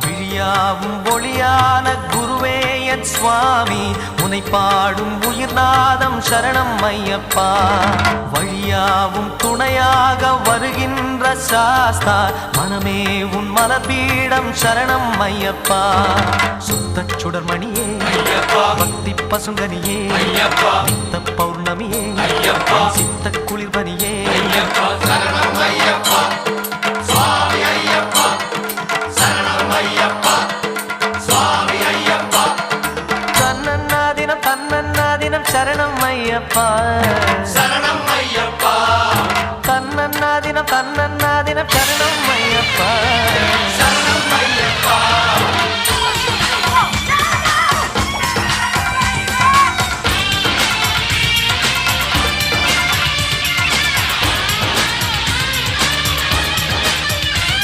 விழியாவும் ஒளியான குருவே என் சுவாமி உனை பாடும் உயிர்நாதம் சரணம் ஐயப்பா வழியாவும் துணையாக வருகின்ற சாஸ்தா மனமே உன் மலபீடம் சரணம் ஐயப்பா சுத்த சுடர்மணியே பக்தி பசுங்கனியே நித்த பௌர்ணமியே சித்த குளிர்பனியே தன்னன்னாதினம் சரணம் ஐயப்பா